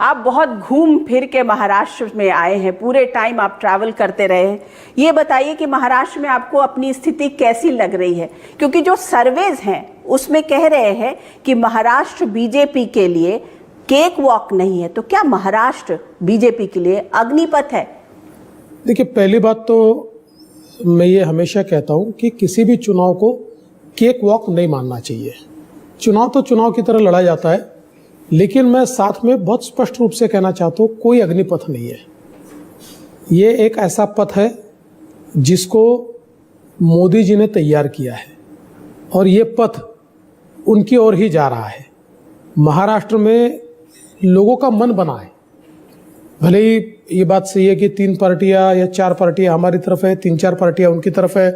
आप बहुत घूम फिर के महाराष्ट्र में आए हैं, पूरे टाइम आप ट्रैवल करते रहे हैं। ये बताइए कि महाराष्ट्र में आपको अपनी स्थिति कैसी लग रही है, क्योंकि जो सर्वेज हैं उसमें कह रहे हैं कि महाराष्ट्र बीजेपी के लिए केक वॉक नहीं है, तो क्या महाराष्ट्र बीजेपी के लिए अग्निपथ है? देखिए, पहली बात तो मैं ये हमेशा कहता हूँ कि किसी भी चुनाव को केक वॉक नहीं मानना चाहिए। चुनाव तो चुनाव की तरह लड़ा जाता है, लेकिन मैं साथ में बहुत स्पष्ट रूप से कहना चाहता हूँ, कोई अग्निपथ नहीं है। ये एक ऐसा पथ है जिसको मोदी जी ने तैयार किया है और ये पथ उनकी ओर ही जा रहा है। महाराष्ट्र में लोगों का मन बना है। भले ही ये बात सही है कि 3 पार्टियां या 4 पार्टियां हमारी तरफ है, 3-4 पार्टियां उनकी तरफ है,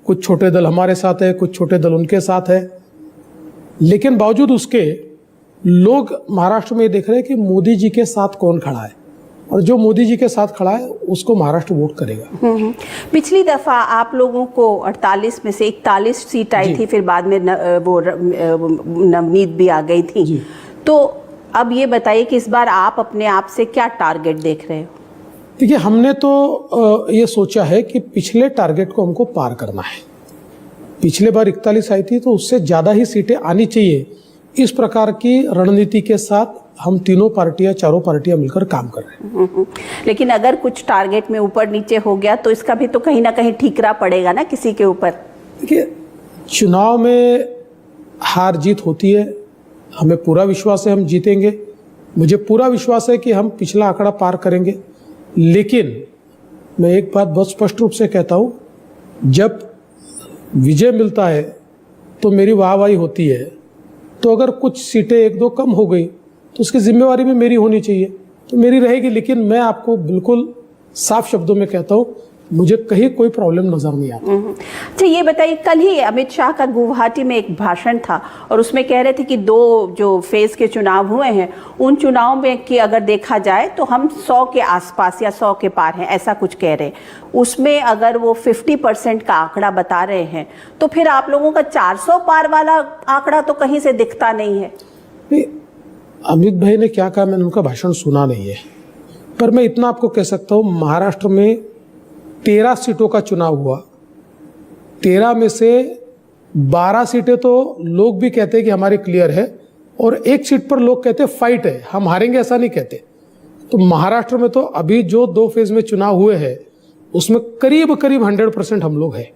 कुछ छोटे दल हमारे साथ है, कुछ छोटे दल उनके साथ है, लेकिन बावजूद उसके लोग महाराष्ट्र में ये देख रहे हैं कि मोदी जी के साथ कौन खड़ा है, और जो मोदी जी के साथ खड़ा है उसको महाराष्ट्र वोट करेगा। पिछली दफा आप लोगों को 48 में से 41 सीट आई थी, फिर बाद में वो नवनीत भी आ गई थी। तो अब ये बताइए कि इस बार आप अपने आप से क्या टारगेट देख रहे हो? देखिए, हमने तो ये सोचा है कि पिछले टारगेट को हमको पार करना है। पिछले बार 41 आई थी, तो उससे ज़्यादा ही सीटें आनी चाहिए। इस प्रकार की रणनीति के साथ हम तीनों पार्टियां, चारों पार्टियां मिलकर काम कर रहे हैं। लेकिन अगर कुछ टारगेट में ऊपर नीचे हो गया तो इसका भी तो कहीं ना कहीं ठीकरा पड़ेगा ना किसी के ऊपर। देखिए, चुनाव में हार जीत होती है, हमें पूरा विश्वास है हम जीतेंगे। मुझे पूरा विश्वास है कि हम पिछला आंकड़ा पार करेंगे। लेकिन मैं एक बात बहुत स्पष्ट रूप से कहता हूँ, जब विजय मिलता है तो मेरी वाहवाही होती है, तो अगर कुछ सीटें 1-2 कम हो गई तो उसकी जिम्मेवारी भी मेरी होनी चाहिए, तो मेरी रहेगी। लेकिन मैं आपको बिल्कुल साफ शब्दों में कहता हूँ, मुझे कहीं कोई प्रॉब्लम नजर नहीं आता। अच्छा, ये बताइए, कल ही अमित शाह का गुवाहाटी में एक भाषण था और उसमें कह रहे थे कि 2 जो फेज के चुनाव हुए हैं उन चुनाव में कि अगर देखा जाए तो हम 100 के आसपास या 100 के पार हैं, ऐसा कुछ कह रहे हैं। उसमें अगर वो 50% का आंकड़ा बता रहे हैं तो फिर आप लोगों का 400 पार वाला आंकड़ा तो कहीं से दिखता नहीं है। अमित भाई ने क्या कहा, मैंने उनका भाषण सुना नहीं है, पर मैं इतना आपको कह सकता हूँ, महाराष्ट्र में 13 सीटों का चुनाव हुआ। 13 में से 12 सीटें तो लोग भी कहते हैं कि हमारी क्लियर है, और 1 सीट पर लोग कहते हैं फाइट है, हम हारेंगे, ऐसा नहीं कहते। तो महाराष्ट्र में तो अभी जो 2 फेज में चुनाव हुए हैं उसमें करीब 100% हम लोग हैं।